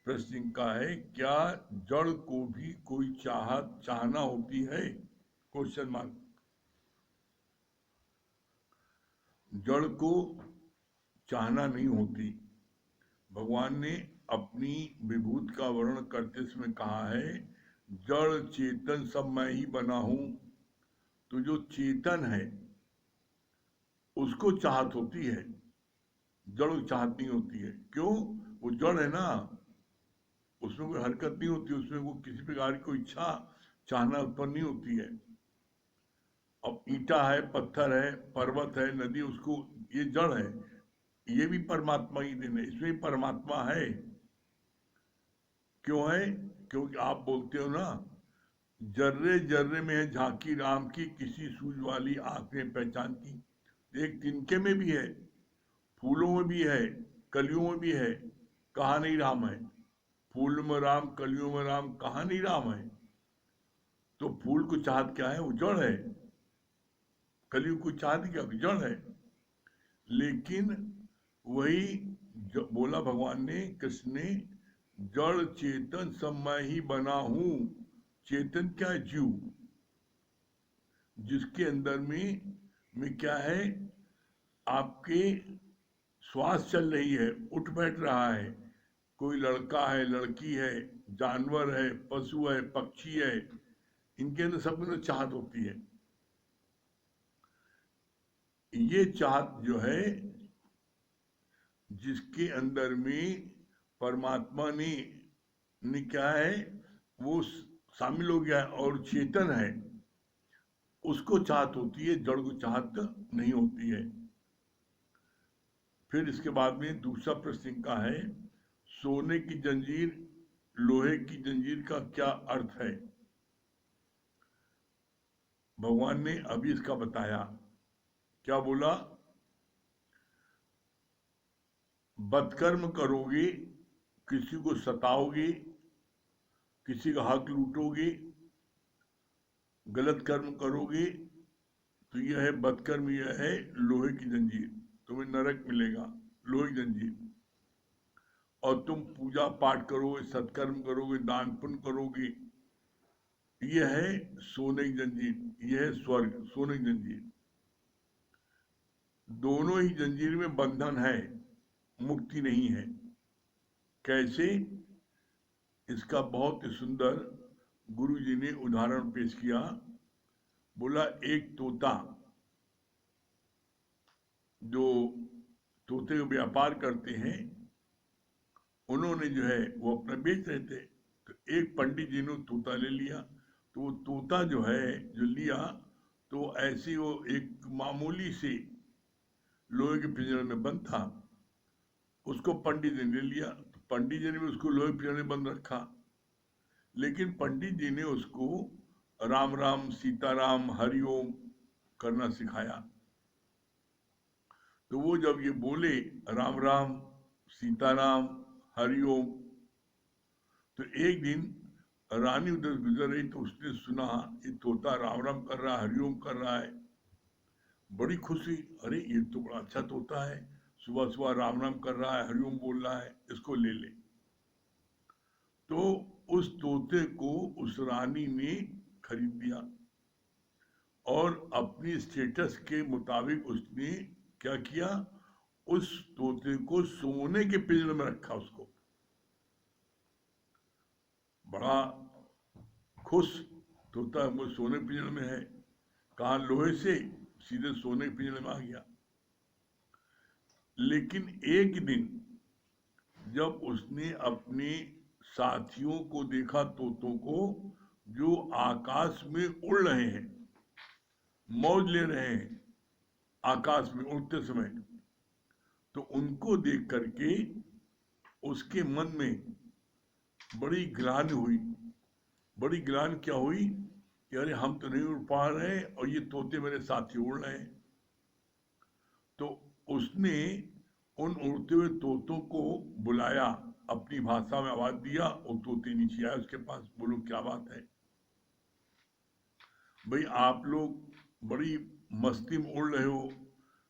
प्रश्न का है, क्या जड़ को भी कोई चाहना होती है? Question mark. जड़ को चाहना नहीं होती। भगवान ने अपनी विभूति का वर्णन करते समय कहा है, जड़ चेतन सब मैं ही बना हूं। तो जो चेतन है उसको चाहत होती है, जड़ को चाहत नहीं होती है। क्यों? वो जड़ है ना, उसमें कोई हरकत नहीं होती, उसमें वो किसी प्रकार की कोई इच्छा चाहना उत्पन्न नहीं होती है। अब ईंटा है, पत्थर है, पर्वत है, नदी, उसको ये जड़ है, ये भी परमात्मा ही देन है, इसमें भी परमात्मा है। क्यों है? क्योंकि आप बोलते हो ना, जर्रे जर्रे में है झांकी राम की, किसी सूझ वाली आंख ने पहचान की। एक तिनके में भी है, फूलों में भी है, कलियों में भी है, कहा नहीं राम है। फूल में राम, कलियों में राम, कहा नहीं राम है। तो फूल को चाहत क्या है? वो जड़ है। कलियुग को चाहत क्या? जड़ है। लेकिन वही बोला भगवान ने, कृष्ण ने, जड़ चेतन सब मैं ही बना हूं। चेतन क्या है? जीव, जिसके अंदर में क्या है? आपके श्वास चल रही है, उठ बैठ रहा है, कोई लड़का है, लड़की है, जानवर है, पशु है, पक्षी है, इनके अंदर सब में चाहत होती है। ये चाहत जो है, जिसके अंदर में परमात्मा ने क्या है, वो शामिल हो गया और चेतन है, उसको चाहत होती है, जड़ को चाहत नहीं होती है। फिर इसके बाद में दूसरा प्रश्न का है, सोने की जंजीर लोहे की जंजीर का क्या अर्थ है? भगवान ने अभी इसका बताया। क्या बोला? बदकर्म करोगे, किसी को सताओगे, किसी का हक लूटोगे, गलत कर्म करोगे, तो यह है बदकर्म, यह है लोहे की जंजीर, तुम्हें नरक मिलेगा, लोहे की जंजीर। और तुम पूजा पाठ करोगे, सत्कर्म करोगे, दान पुण्य करोगे, यह है सोने की जंजीर, यह है स्वर्ग, सोने की जंजीर। दोनों ही जंजीर में बंधन है, मुक्ति नहीं है। कैसे? इसका बहुत ही सुंदर गुरु जी ने उदाहरण पेश किया। बोला, एक तोता जो तोते का व्यापार करते हैं, उन्होंने जो है वो अपना बेच रहे थे, तो एक पंडित जी ने तोता ले लिया। तो वो तोता जो है, जो लिया, तो ऐसी वो एक मामूली से लोहे के पिंजरे में बंद था, उसको पंडित जी ने ले लिया। तो पंडित जी ने भी उसको लोहे के पिंजरे में बंद रखा, लेकिन पंडित जी ने उसको राम राम, सीताराम, हरिओम करना सिखाया। तो वो जब ये बोले राम राम, सीताराम, हरिओम, तो एक दिन रानी उधर गुजर रही, तो उसने सुना ये तोता राम राम कर रहा है, हरिओम कर रहा है। बड़ी खुशी, अरे ये तो बड़ा अच्छा तोता है, सुबह सुबह राम राम कर रहा है, हरिओम बोल रहा है, इसको ले ले। तो उस तोते को उस रानी ने खरीद लिया और अपनी स्टेटस के मुताबिक उसने क्या किया, उस तोते को सोने के पिंजरे में रखा। उसको बड़ा खुश, तोता वो सोने के पिंजरे में है, कहा लोहे से सीधे सोने के पिंजरे में आ गया। लेकिन एक दिन जब उसने अपने साथियों को देखा, तोतों को, जो आकाश में उड़ रहे हैं, मौज ले रहे हैं आकाश में उड़ते समय, तो उनको देख करके उसके मन में बड़ी ग्लानि हुई। बड़ी ग्लानि क्या हुई कि अरे हम तो नहीं उड़ पा रहे और ये तोते मेरे साथी उड़ रहे हैं। तो उसने उन उड़ते हुए तोतों को बुलाया, अपनी भाषा में आवाज दिया, और तोते नीचे आए उसके पास। बोलो क्या बात है भाई, आप लोग बड़ी मस्ती में उड़ रहे हो,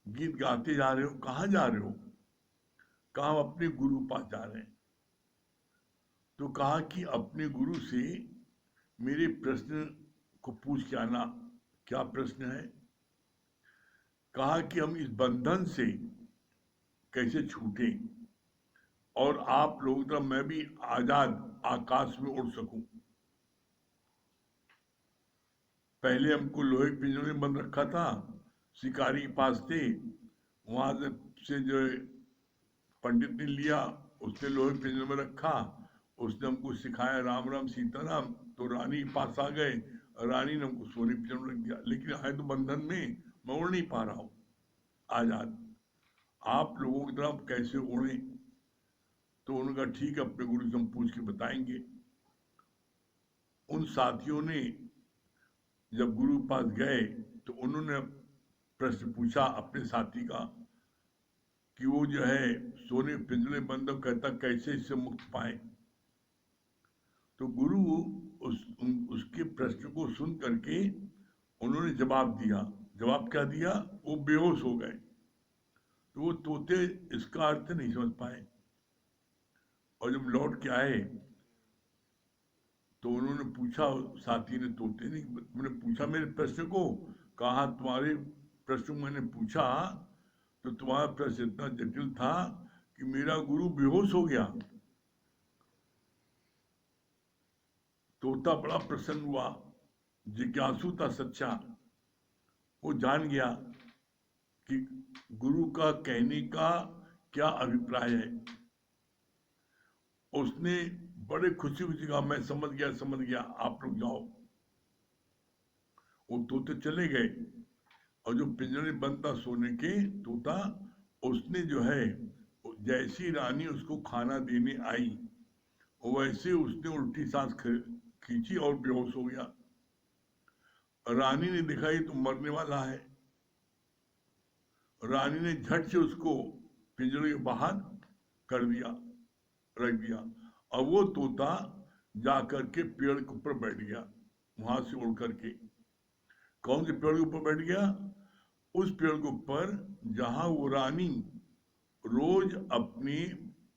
गीत गाते जा रहे हो, कहाँ जा रहे हो? कहा? अपने गुरु पास जा रहे हैं। तो कहा कि अपने गुरु से मेरे प्रश्न को पूछ के आना। क्या प्रश्न है? कहा कि हम इस बंधन से कैसे छूटें और आप लोगों की तरह मैं भी आजाद आकाश में उड़ सकूं। पहले हमको लोहे के पिंजरे में बंद रखा था, शिकारी के पास थे, वहां से जो है पंडित ने लिया, उसने लोहे के पिंजरे में रखा, उसने हमको सिखाया राम राम सीताराम, तो रानी के पास आ गए, रानी ने हमको सोने के पिंजरे में रख दिया, लेकिन है तो बंधन में, मैं उड़ नहीं पा रहा हूं आजाद। आप लोगों की तरह कैसे उड़े? तो उन्होंने कहा ठीक है, अपने गुरु से हम पूछ के बताएंगे। उन साथियों ने जब गुरु के पास गए तो उन्होंने प्रश्न पूछा अपने साथी का कि वो जो है सोने पिंजरे बंद कहता कैसे इससे मुक्त पाए। तो गुरु उसके प्रश्न को सुन करके उन्होंने जवाब दिया। जवाब क्या दिया? वो बेहोश हो गए। तो वो तोते इसका अर्थ नहीं समझ पाए, और जब लौट के आए तो उन्होंने पूछा, साथी ने, तोते ने, मैंने पूछा मेरे प्रश्न को, कहा तुम्हारे प्रश्न मैंने पूछा तो तुम्हारा प्रश्न इतना जटिल था कि मेरा गुरु बेहोश हो गया। तोता बड़ा प्रसन्न हुआ, जिज्ञासु था सच्चा, वो जान गया कि गुरु का कहने का क्या अभिप्राय है। उसने बड़े खुशी खुशी कहा मैं समझ गया, आप लोग जाओ। वो तोते चले गए, और जो पिंजरे बंद था सोने के तोता, उसने जो है जैसी रानी उसको खाना देने आई वैसे उसने उल्टी सांस खींची और बेहोश हो गया। रानी ने देखा ये तो मरने वाला है। रानी ने झट से उसको पिंजरे के बाहर कर दिया, रख दिया, और वो तोता जाकर के पेड़ के ऊपर बैठ गया, वहां से उड़ करके। कौन से पेड़ के ऊपर बैठ गया? उस पेड़ के ऊपर जहां वो रानी रोज अपनी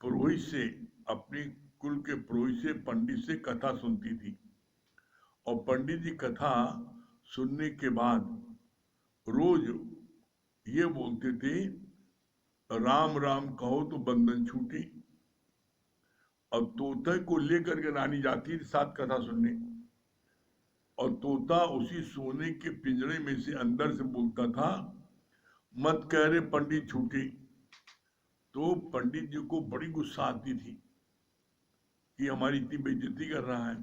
पुरोहित से, अपनी कुल के पुरोहित से, पंडित से कथा सुनती थी, और पंडित जी कथा सुनने के बाद रोज ये बोलते थे राम राम कहो तो बंधन छूटे। और तोते को लेकर के रानी जाती थी साथ कथा सुनने, और तोता उसी सोने के पिंजरे में से अंदर से बोलता था मत कह रहे पंडित छूटे। तो पंडित जी को बड़ी गुस्सा आती थी कि हमारी इतनी बेइज्जती कर रहा है,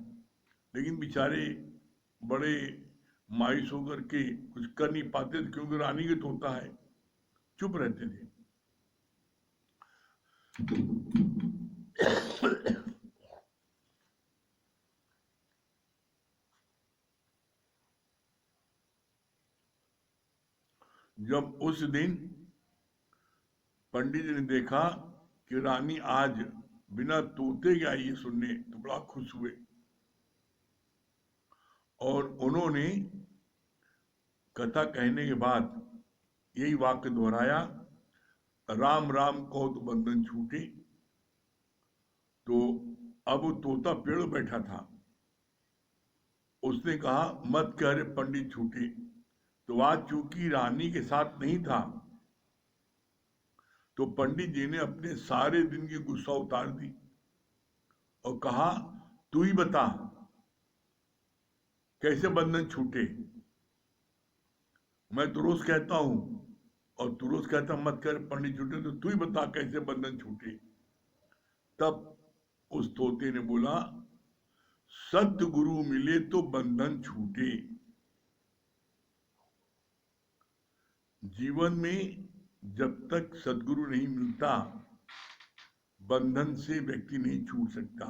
लेकिन बेचारे बड़े मायूस होकर के कुछ कर नहीं पाते थे, क्योंकि रानी के तोता है, चुप रहते थे। जब उस दिन पंडित जी ने देखा कि रानी आज बिना तोते के आई है सुनने, तो बड़ा खुश हुए, और उन्होंने कथा कहने के बाद यही वाक्य दोहराया राम राम कहो तो बंधन छूटे। तो अब वो तोता पेड़ बैठा था, उसने कहा मत कह रहे पंडित छूटे। तो आज चूंकि रानी के साथ नहीं था, तो पंडित जी ने अपने सारे दिन की गुस्सा उतार दी और कहा तू ही बता कैसे बंधन छूटे। मैं तो रोज कहता हूं, और तू रोज कहता मत कर पंडित छूटे, तो तू ही बता कैसे बंधन छूटे। तब उस तोते ने बोला सतगुरु मिले तो बंधन छूटे। जीवन में जब तक सदगुरु नहीं मिलता, बंधन से व्यक्ति नहीं छूट सकता।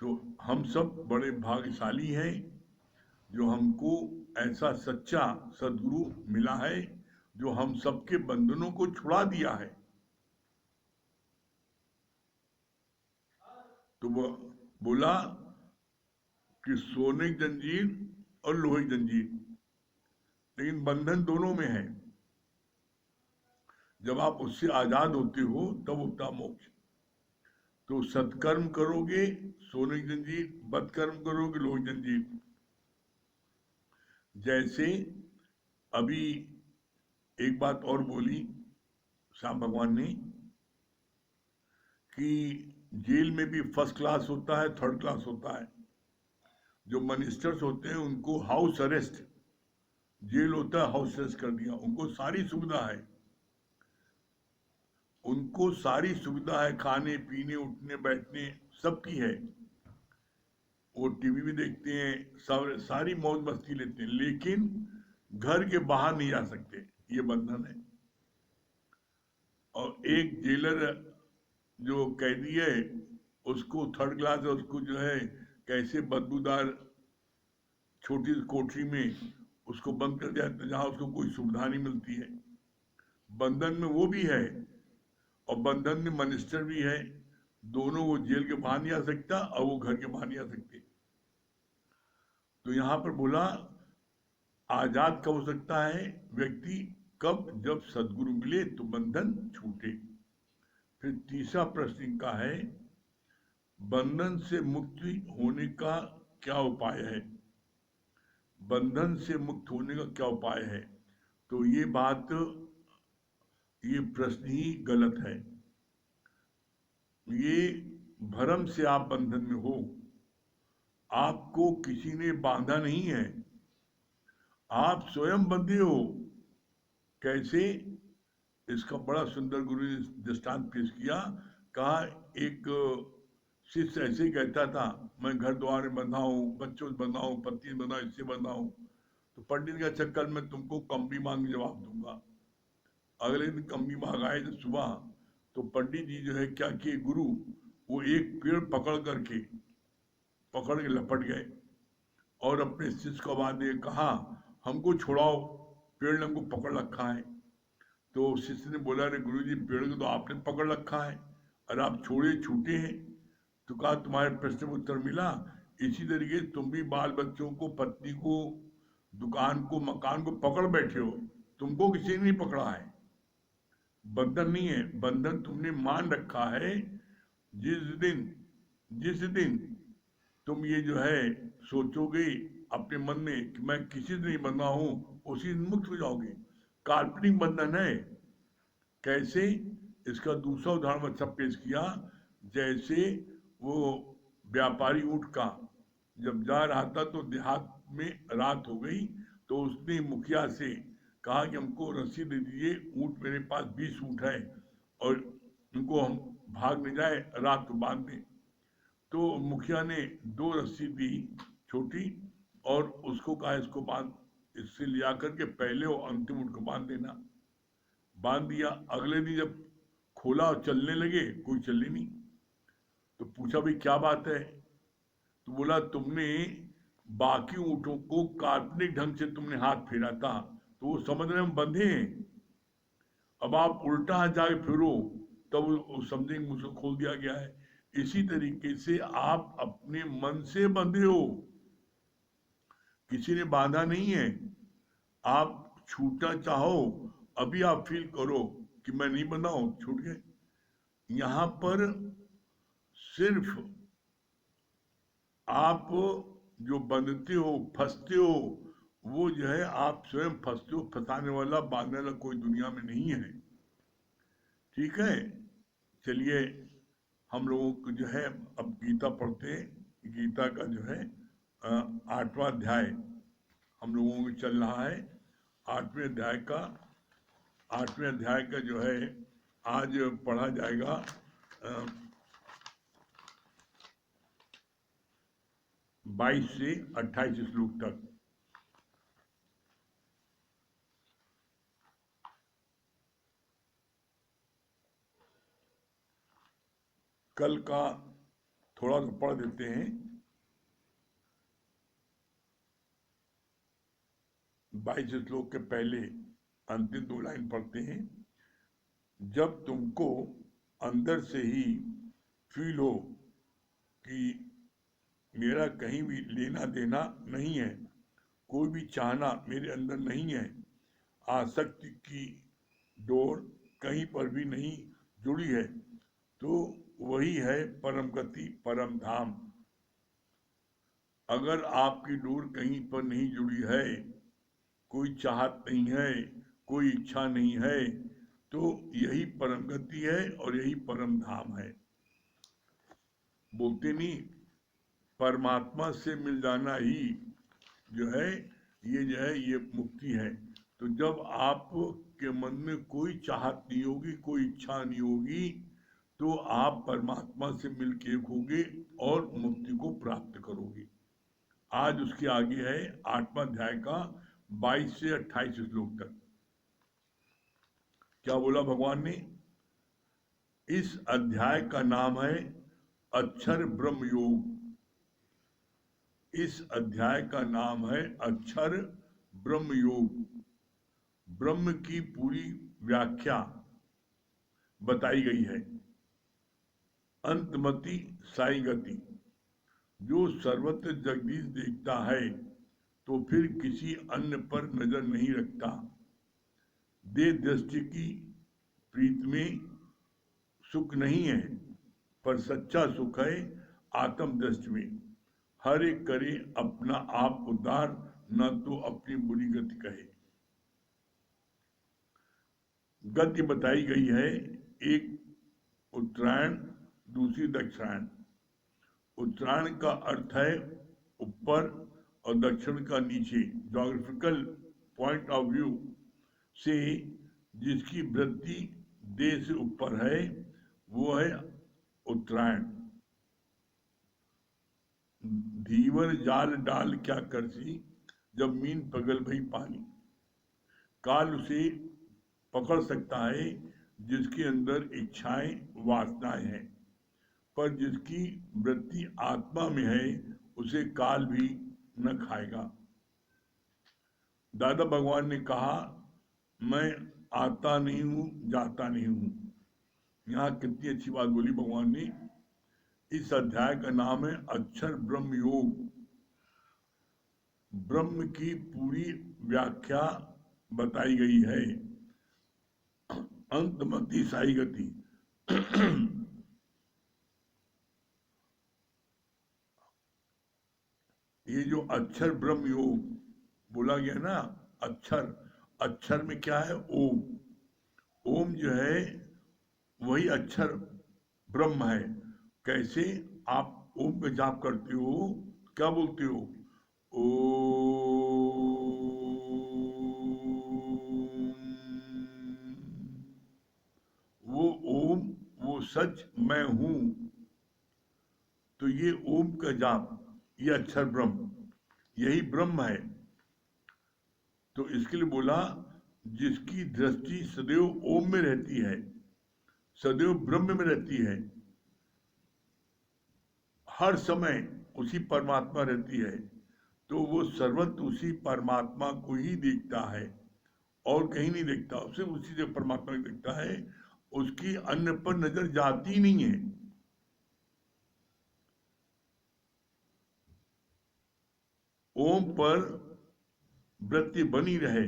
तो हम सब बड़े भाग्यशाली हैं जो हमको ऐसा सच्चा सदगुरु मिला है जो हम सबके बंधनों को छुड़ा दिया है। तो वो बोला कि सोने की जंजीर और लोहे की जंजीर, लेकिन बंधन दोनों में है। जब आप उससे आजाद होते हो तब होता मोक्ष। तो सत्कर्म करोगे सोने की जंजीर, बदकर्म करोगे लोहे की जंजीर। जैसे अभी एक बात और बोली श्याम भगवान ने कि जेल में भी फर्स्ट क्लास होता है, थर्ड क्लास होता है। जो मिनिस्टर्स होते हैं उनको हाउस अरेस्ट, जेल होता है हाउस अरेस्ट कर दिया, उनको सारी सुविधा है, उनको सारी सुविधा है, खाने पीने उठने बैठने सबकी है, वो टीवी भी देखते हैं, सब सारी मौज मस्ती लेते हैं, लेकिन घर के बाहर नहीं जा सकते, ये बंधन है। और एक जेलर जो कैदी है उसको थर्ड क्लास है, उसको जो है कैसे बदबूदार छोटी कोठरी में उसको बंद कर दिया जहां उसको कोई सुविधा नहीं मिलती है। बंधन में वो भी है और बंधन में मिनिस्टर भी है, दोनों, वो जेल के बाहर नहीं आ सकता और वो घर के बाहर नहीं आ सकते। तो यहां पर बोला आजाद कब हो सकता है व्यक्ति, कब, जब सदगुरु मिले तो बंधन छूटे। फिर तीसरा प्रश्न इनका है बंधन से मुक्ति होने का क्या उपाय है, बंधन से मुक्त होने का क्या उपाय है। तो ये बात, ये प्रश्न ही गलत है। ये भ्रम से आप बंधन में हो, आपको किसी ने बांधा नहीं है, आप स्वयं बंधे हो। कैसे, इसका बड़ा सुंदर गुरु ने दृष्टांत पेश किया। कहा एक शिष्य ऐसे ही कहता था मैं घर द्वार में बंधा हूँ, बच्चों से बंधा हूँ, पत्नी से बंधा हूँ, इससे बंधा हूँ। तो पंडित का चक्कर में तुमको कमरी मांग जवाब दूंगा। अगले दिन कमरी मांग आए जब सुबह, तो पंडित जी जो है क्या किए गुरु, वो एक पेड़ पकड़ के लपट गए और अपने शिष्य को आवाज दे कहा हमको छुड़ाओ, पेड़ ने हमको पकड़ रखा है। तो शिष्य ने बोला अरे गुरु जी पेड़ को तो आपने पकड़ रखा है और आप छोड़े छूटे हैं। तो कहा तुम्हारे प्रश्न में उत्तर मिला, इसी तरीके तुम भी बाल बच्चों को, पत्नी को, दुकान को, मकान को पकड़ बैठे हो, तुमको किसी ने नहीं पकड़ा है। बंधन नहीं है, बंधन तुमने मान रखा है। जिस दिन तुम ये जो है सोचोगे अपने मन में कि मैं किसी से नहीं बंधा हूं, उसी दिन मुक्त हो जाओगे। काल्पनिक बंधन है। कैसे, इसका दूसरा उदाहरण अच्छा पेश किया। जैसे वो व्यापारी ऊंट का जब जा रहा था तो देहात में रात हो गई, तो उसने मुखिया से कहा कि हमको रस्सी दे दीजिए, ऊंट मेरे पास 20 ऊंट है और उनको हम भाग नहीं जाए, रात को बांध दें। तो मुखिया ने 2 रस्सी दी छोटी और उसको कहा इसको बांध, इससे लिया करके पहले और अंतिम ऊंट को बांध देना। बांध दिया। अगले दिन जब खोला और चलने लगे, कोई चले नहीं। तो पूछा भाई क्या बात है, तो बोला तुमने बाकी ऊँटों को काल्पनिक ढंग से तुमने हाथ फेरा था तो वो समझने में बंधे हैं, अब आप उल्टा हाथ जाके फिरो तब समझेंगे मुझको खोल दिया गया है। इसी तरीके से आप अपने मन से बंधे हो, किसी ने बांधा नहीं है। आप छूटना चाहो, अभी आप फील करो कि मैं नहीं बंधा हूं, छूट गए। यहां पर सिर्फ आप जो बंधते हो, फंसते हो, वो जो है आप स्वयं फंसते हो, फंसाने वाला बांधने वाला कोई दुनिया में नहीं है। ठीक है, चलिए हम लोगों को जो है अब गीता पढ़ते हैं। गीता का जो है 8वां अध्याय हम लोगों को चल रहा है। 8वें अध्याय का जो है आज पढ़ा जाएगा 22 से 28 श्लोक तक। कल का थोड़ा सा पढ़ देते हैं। 22 श्लोक के पहले अंतिम 2 लाइन पढ़ते हैं। जब तुमको अंदर से ही फील हो कि मेरा कहीं भी लेना देना नहीं है, कोई भी चाहना मेरे अंदर नहीं है, आसक्ति की डोर कहीं पर भी नहीं जुड़ी है, तो वही है परम गति, परम धाम। अगर आपकी डोर कहीं पर नहीं जुड़ी है, कोई चाहत नहीं है, कोई इच्छा नहीं है, तो यही परम गति है और यही परम धाम है। बोलते नहीं, परमात्मा से मिल जाना ही जो है ये मुक्ति है। तो जब आप के मन में कोई चाहत नहीं होगी, कोई इच्छा नहीं होगी, तो आप परमात्मा से मिलके एक होगे और मुक्ति को प्राप्त करोगे। आज उसके आगे है 8वां अध्याय का 22 से 28 श्लोक तक। क्या बोला भगवान ने? इस अध्याय का नाम है अक्षर ब्रह्म योग। इस अध्याय का नाम है अक्षर ब्रह्म योग। ब्रह्म की पूरी व्याख्या बताई गई है। अंतमति साई गति। जो सर्वत्र जगदीश देखता है तो फिर किसी अन्य पर नजर नहीं रखता। देह दृष्टि की प्रीत में सुख नहीं है, पर सच्चा सुख है आत्म दृष्टि में। हर एक करे अपना आप उद्धार, न तो अपनी बुरी गति कहे। गति बताई गई है, एक उत्तरायण, दूसरी दक्षिणायन। उत्तरायण का अर्थ है ऊपर और दक्षिण का नीचे। ज्योग्राफिकल पॉइंट ऑफ व्यू से जिसकी वृत्ति देह से ऊपर है वो है उत्तरायण। धीवर जाल डाल क्या करसी, जब मीन पगल भई पानी। काल उसे पकड़ सकता है जिसके अंदर इच्छाएं वासनाएं हैं, पर जिसकी वृत्ति आत्मा में है उसे काल भी न खाएगा। दादा भगवान ने कहा, मैं आता नहीं हूं, जाता नहीं हूं। यहाँ कितनी अच्छी बात बोली भगवान ने। इस अध्याय का नाम है अक्षर ब्रह्म योग। ब्रह्म की पूरी व्याख्या बताई गई है। अंतमति साई गति। ये जो अक्षर ब्रह्म योग बोला गया ना, अक्षर, अक्षर में क्या है? ओम। ओम जो है वही अक्षर ब्रह्म है। कैसे? आप ओम का जाप करते हो, क्या बोलते हो? वो ओम, वो सच मैं हूं। तो ये ओम का जाप, ये अक्षर ब्रह्म, यही ब्रह्म है। तो इसके लिए बोला, जिसकी दृष्टि सदैव ओम में रहती है, सदैव ब्रह्म में रहती है, हर समय उसी परमात्मा रहती है, तो वो सर्वत्र उसी परमात्मा को ही देखता है और कहीं नहीं देखता। उसे उसी से परमात्मा को देखता है, उसकी अन्य पर नजर जाती नहीं है। ओम पर वृत्ति बनी रहे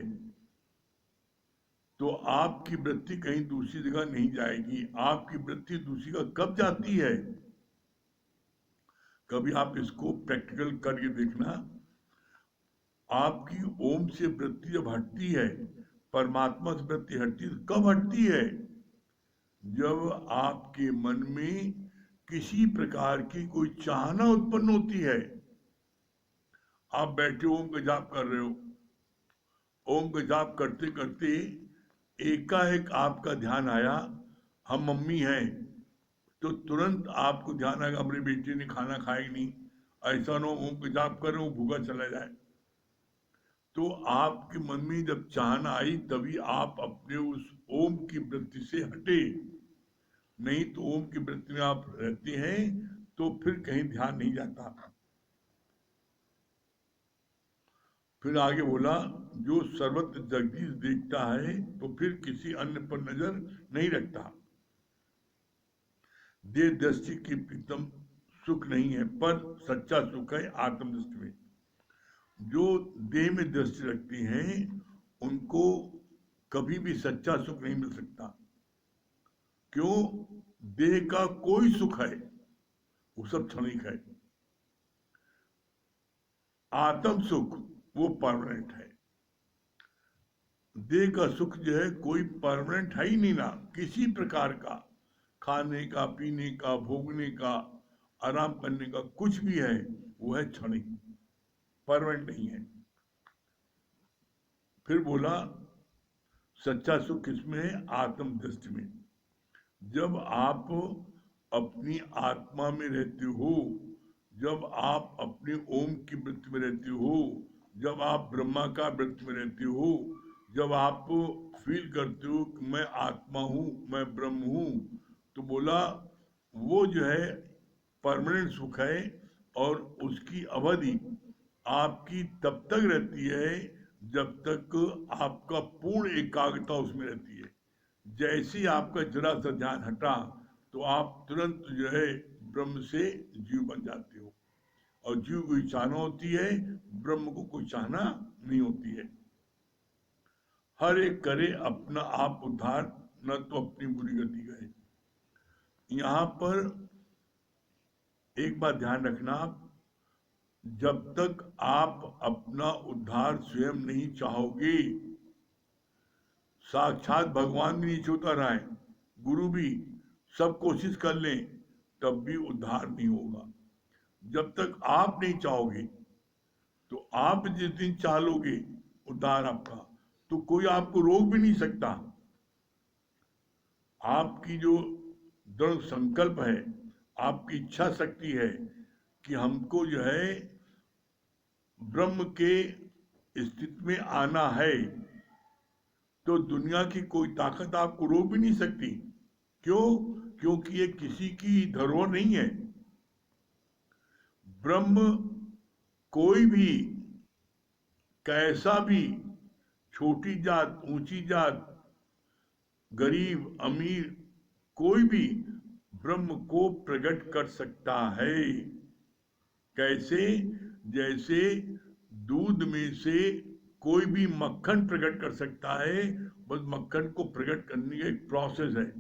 तो आपकी वृत्ति कहीं दूसरी जगह नहीं जाएगी। आपकी वृत्ति दूसरी जगह कब जाती है? कभी आप इसको प्रैक्टिकल करके देखना। आपकी ओम से वृत्ति जब हटती है, परमात्मा से वृत्ति हटती है, कब हटती है? जब आपके मन में किसी प्रकार की कोई चाहना उत्पन्न होती है। आप बैठे ओम का जाप कर रहे हो, ओम का जाप करते करते एकाएक आपका ध्यान आया, हम मम्मी हैं, तो तुरंत आपको ध्यान आएगा हमारी बेटी ने खाना खाएगी नहीं। ऐसा ना ओम का जाप कर रहे हो भूखा चला जाए। तो आपके मन में जब चाहना आई तभी आप अपने उस ओम की वृत्ति से हटे। नहीं तो ओम की वृत्ति में आप रहते हैं तो फिर कहीं ध्यान नहीं जाता। फिर आगे बोला, जो सर्वत्र जगदीश देखता है तो फिर किसी अन्य पर नजर नहीं रखता। देह दृष्टि की प्रीतम सुख नहीं है, पर सच्चा सुख है आत्मदृष्टि में। जो देह में दृष्टि रखती हैं उनको कभी भी सच्चा सुख नहीं मिल सकता। क्यों? देह का कोई सुख है वो सब क्षणिक है, आत्म सुख वो परमानेंट है। देह का सुख जो है कोई परमानेंट है ही नहीं ना, किसी प्रकार का, खाने का, पीने का, भोगने का, आराम करने का, कुछ भी है वो है क्षणिक, परमानेंट नहीं है। फिर बोला सच्चा सुख किसमें है? आत्म दृष्टि में। जब आप अपनी आत्मा में रहते हो, जब आप अपने ओम की वृत्ति में रहते हो, जब आप ब्रह्मा का वृत्ति में रहते हो, जब आप फील करते हो कि मैं आत्मा हूँ, मैं ब्रह्म हूँ, तो बोला वो जो है परमानेंट सुख है, और उसकी अवधि आपकी तब तक रहती है जब तक आपका पूर्ण एकाग्रता उसमें रहती है। जैसे ही आपका जरा सा ध्यान हटा तो आप तुरंत जो है ब्रह्म से जीव बन जाते हो, और जीव को चाहना होती है, ब्रह्म को कोई चाहना नहीं होती है। हर एक करे अपना आप उद्धार, न तो अपनी बुरी गति गए। यहाँ पर एक बात ध्यान रखना, जब तक आप अपना उद्धार स्वयं नहीं चाहोगे, साक्षात भगवान भी नीचे उतर आए, गुरु भी सब कोशिश कर लें, तब भी उद्धार नहीं होगा। जब तक आप नहीं चाहोगे, तो आप जिस दिन चाह लोगे उद्धार आपका, तो कोई आपको रोक भी नहीं सकता। आपकी जो दृढ़ संकल्प है, आपकी इच्छा शक्ति है कि हमको जो है ब्रह्म के स्थिति में आना है, तो दुनिया की कोई ताकत आपको रोक भी नहीं सकती। क्यों? क्योंकि ये किसी की धरोहर नहीं है। ब्रह्म कोई भी, कैसा भी, छोटी जात, ऊंची जात, गरीब, अमीर, कोई भी ब्रह्म को प्रकट कर सकता है। कैसे? जैसे दूध में से कोई भी मक्खन प्रकट कर सकता है, बस मक्खन को प्रकट करने का एक प्रोसेस है।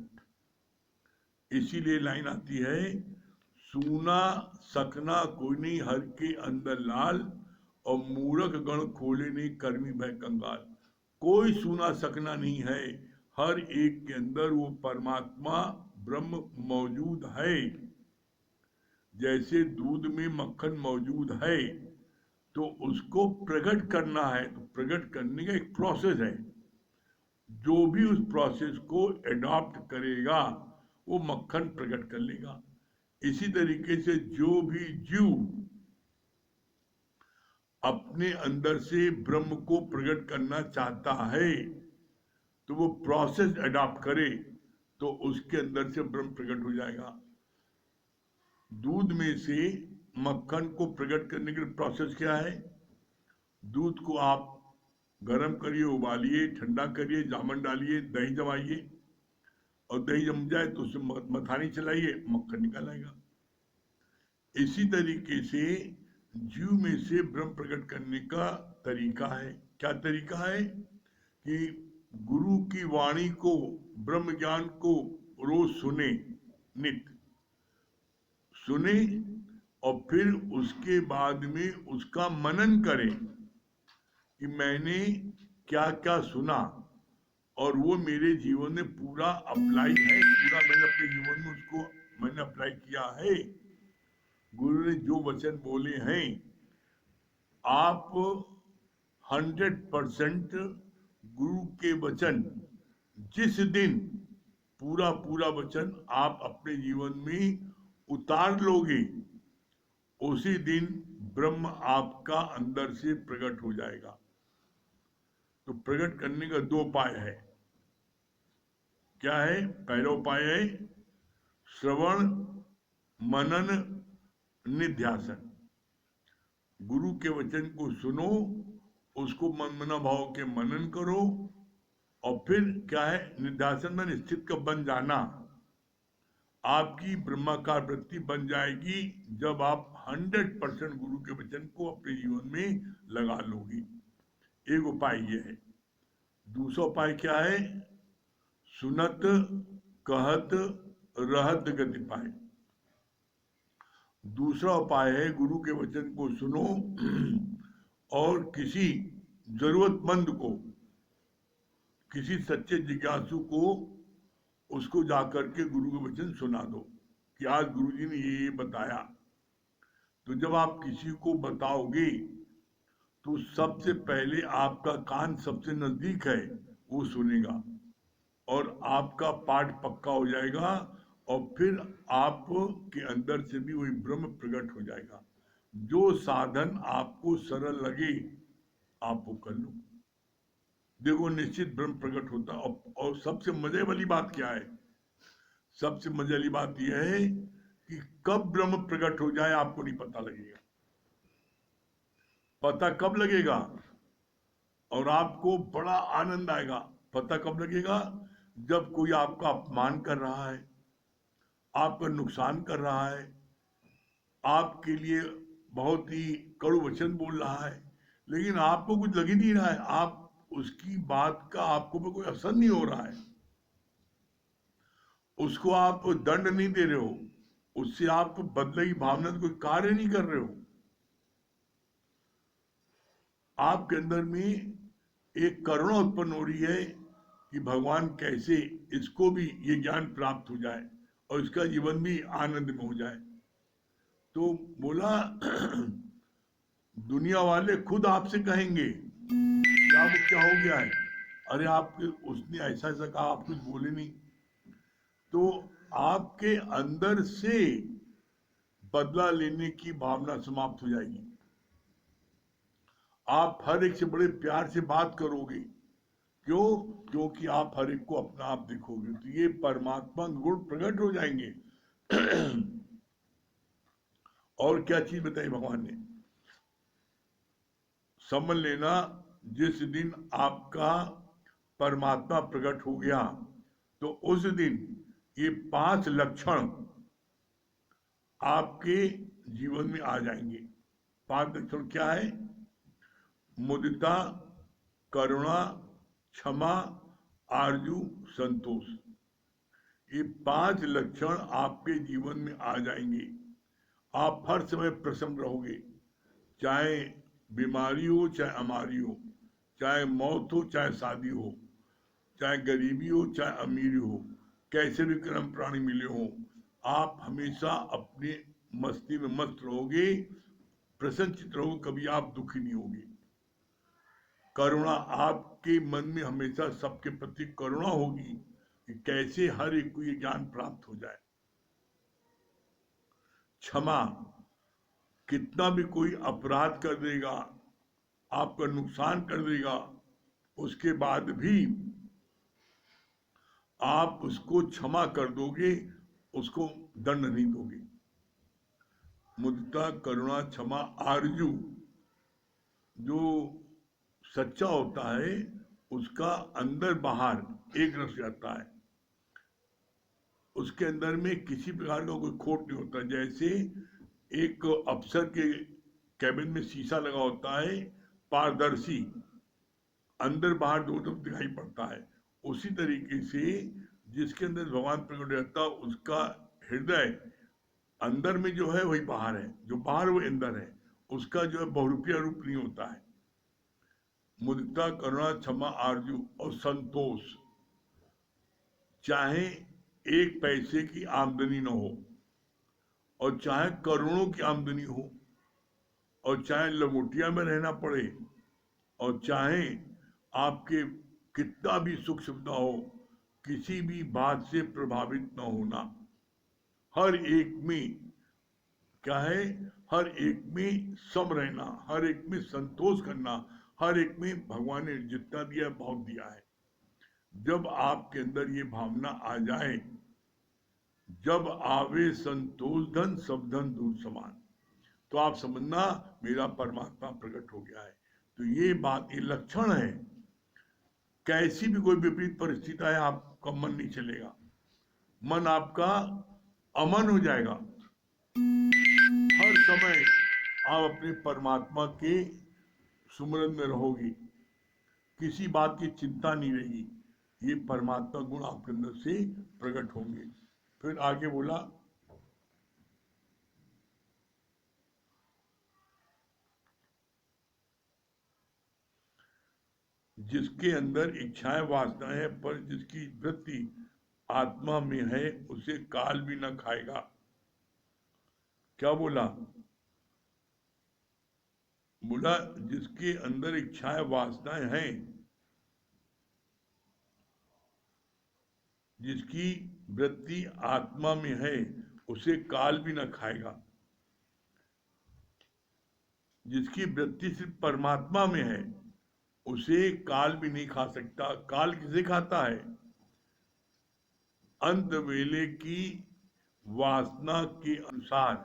इसीलिए लाइन आती है, सूना सकना कोई नहीं हर के अंदर लाल, और मूर्ख गण खोले नहीं कर्मी भय कंगाल। कोई सूना सकना नहीं है, हर एक के अंदर वो परमात्मा ब्रह्म मौजूद है। जैसे दूध में मक्खन मौजूद है, तो उसको प्रकट करना है, तो प्रकट करने का एक प्रोसेस है। जो भी उस प्रोसेस को एडॉप्ट करेगा वो मक्खन प्रकट कर लेगा। इसी तरीके से जो भी जीव अपने अंदर से ब्रह्म को प्रकट करना चाहता है, तो वो प्रोसेस अडॉप्ट करे, तो उसके अंदर से ब्रह्म प्रकट हो जाएगा। दूध में से मक्खन को प्रकट करने के प्रोसेस क्या है? दूध को आप गर्म करिए, उबालिए, ठंडा करिए, जामन डालिए, दही जमाइए, और दही जम जाए तो उससे मथानी चलाइए, मक्खन निकल आएगा। इसी तरीके से जीव में से ब्रह्म प्रकट करने का तरीका है। क्या तरीका है? कि गुरु की वाणी को, ब्रह्म ज्ञान को रोज सुने, नित्य सुने, और फिर उसके बाद में उसका मनन करें कि मैंने क्या क्या सुना और वो मेरे जीवन में पूरा अप्लाई है, पूरा मैंने अपने जीवन में उसको मैंने अप्लाई किया है। गुरु ने जो वचन बोले हैं, आप 100% गुरु के वचन जिस दिन पूरा पूरा वचन आप अपने जीवन में उतार लोगे, उसी दिन ब्रह्म आपका अंदर से प्रकट हो जाएगा। तो प्रकट करने का दो उपाय है। क्या है? पहला उपाय है श्रवण, मनन, निध्यासन। गुरु के वचन को सुनो, उसको मनमना भाव के मनन करो, और फिर क्या है? निध्यासन में स्थित का बन जाना। आपकी ब्रह्माकार वृत्ति बन जाएगी जब आप 100% गुरु के वचन को अपने जीवन में लगा लोगी। एक उपाय ये है। दूसरा उपाय क्या है? सुनत, कहत, रहत गति पाए। दूसरा उपाय है गुरु के वचन को सुनो और किसी जरूरतमंद को, किसी सच्चे जिज्ञासु को उसको जाकर के गुरु के वचन सुना दो कि आज गुरुजी ने ये बताया। तो जब आप किसी को बताओगे तो सबसे पहले आपका कान सबसे नजदीक है वो सुनेगा और आपका पाठ पक्का हो जाएगा और फिर आपके अंदर से भी वही ब्रह्म प्रकट हो जाएगा। जो साधन आपको सरल लगे आप वो कर लो, देखो निश्चित ब्रह्म प्रकट होता। और सबसे मजे वाली बात क्या है? सबसे मजे वाली बात यह है कि कब ब्रह्म प्रकट हो जाए आपको नहीं पता लगेगा। पता कब लगेगा और आपको बड़ा आनंद आएगा? पता कब लगेगा? जब कोई आपका अपमान कर रहा है, आपका नुकसान कर रहा है, आपके लिए बहुत ही कड़ू वचन बोल रहा है, लेकिन आपको कुछ लग ही नहीं रहा है, आप उसकी बात का आपको पे कोई असर नहीं हो रहा है, उसको आप दंड नहीं दे रहे हो, उससे आप बदले की भावना से कोई कार्य नहीं कर रहे हो, आपके अंदर में एक करुणा उत्पन्न हो रही है कि भगवान कैसे इसको भी ये ज्ञान प्राप्त हो जाए और इसका जीवन भी आनंद में हो जाए। तो बोला दुनिया वाले खुद आपसे कहेंगे कि आप क्या हो गया है, अरे आपके उसने ऐसा ऐसा कहा, आप कुछ बोले नहीं। तो आपके अंदर से बदला लेने की भावना समाप्त हो जाएगी। आप हर एक से बड़े प्यार से बात करोगे। क्यों? क्योंकि आप हर एक को अपना आप देखोगे, तो ये परमात्मा गुण प्रकट हो जाएंगे। और क्या चीज बताई भगवान ने? समझ लेना, जिस दिन आपका परमात्मा प्रकट हो गया तो उस दिन ये 5 लक्षण आपके जीवन में आ जाएंगे। 5 लक्षण क्या है? मुदिता, करुणा, क्षमा, आरजू, संतोष। ये 5 लक्षण आपके जीवन में आ जाएंगे। आप हर समय प्रसन्न रहोगे, चाहे बीमारी हो चाहे अमारी हो, चाहे मौत हो चाहे शादी हो, चाहे गरीबी हो चाहे अमीरी हो, कैसे भी कर्म प्राणी मिले हो, आप हमेशा अपनी मस्ती में मस्त रहोगे, प्रसन्नचित रहोगे, कभी आप दुखी नहीं होगे। करुणा, आपके मन में हमेशा सबके प्रति करुणा होगी कि कैसे हर एक को ये ज्ञान प्राप्त हो जाए। क्षमा, कितना भी कोई अपराध कर देगा, आपका नुकसान कर देगा, उसके बाद भी आप उसको क्षमा कर दोगे, उसको दंड नहीं दोगे। मुदिता, करुणा, क्षमा, आरजू, जो सच्चा होता है उसका अंदर बाहर एक रस जाता है, उसके अंदर में किसी प्रकार का कोई खोट नहीं होता। जैसे एक अफसर के कैबिन में शीशा लगा होता है, पारदर्शी, अंदर बाहर दो तरफ दिखाई पड़ता है, उसी तरीके से जिसके अंदर भगवान प्रकट रहता है उसका हृदय अंदर में जो है वही बाहर है, जो बाहर वो अंदर है, उसका जो है बहुरूपिया रूप नहीं होता है। मुदिता, करुणा, क्षमा, आरजू और संतोष, चाहे 1 पैसे की आमदनी न हो और चाहे करोड़ों की आमदनी हो और चाहे लंगोटिया में रहना पड़े और चाहे आपके कितना भी सुख सुविधा हो, किसी भी बात से प्रभावित न होना, हर एक में क्या है, हर एक में सम रहना, हर एक में संतोष करना, हर एक में भगवान ने जितना दिया बहुत दिया है। जब आपके अंदर ये भावना आ जाए, जब आवे संतोष धन सब धन दूर समान, तो आप समझना मेरा परमात्मा प्रकट हो गया है। तो ये बात, ये लक्षण है। कैसी भी कोई विपरीत परिस्थिति आए आपका मन नहीं चलेगा, मन आपका अमन हो जाएगा। हर समय आप अपने परमात्मा के सुमरन में रहोगे, किसी बात की चिंता नहीं रहेगी। ये परमात्मा गुण आपके अंदर से प्रकट होंगे। फिर आगे बोला, जिसके अंदर इच्छाएं वासनाएं है, पर जिसकी वृत्ति आत्मा में है उसे काल भी न खाएगा। क्या बोला? बोला जिसके अंदर इच्छाएं वासनाएं हैं, जिसकी वृत्ति आत्मा में है उसे काल भी न खाएगा। जिसकी वृत्ति सिर्फ परमात्मा में है उसे काल भी नहीं खा सकता। काल किसे खाता है? अंत वेले की वासना के अनुसार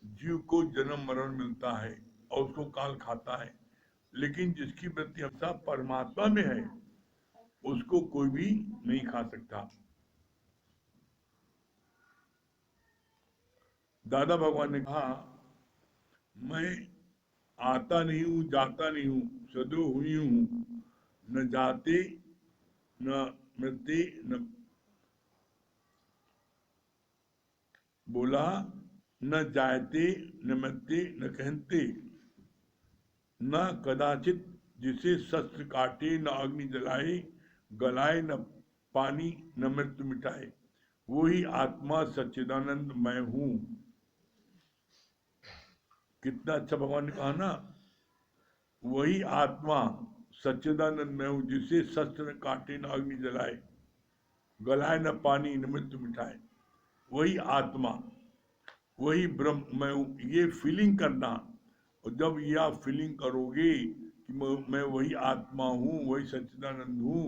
जीव को जन्म मरण मिलता है और उसको काल खाता है। लेकिन जिसकी वृत्ति हमेशा परमात्मा में है उसको कोई भी नहीं खा सकता। दादा भगवान ने कहा, मैं आता नहीं हूं, जाता नहीं हूं, सदैव हुई हूं, न जाते न मरते न, बोला न जायते न मरते न कहते, न कदाचित जिसे शस्त्र काटे, न अग्नि जलाए गलाए, न पानी न मृत्यु मिटाए, वही आत्मा सच्चिदानंद मैं हूं। कितना अच्छा भगवान ने कहा ना, वही आत्मा सच्चिदानंद मैं हूं, जिसे शस्त्र काटे न अग्नि जलाए गलाए न पानी न मृत्यु मिटाए, वही आत्मा, वही ब्रह्म मैं हूं। ये फीलिंग करना, और जब ये आप फीलिंग करोगे कि मैं वही आत्मा हूं, वही सच्चिदानंद हूं,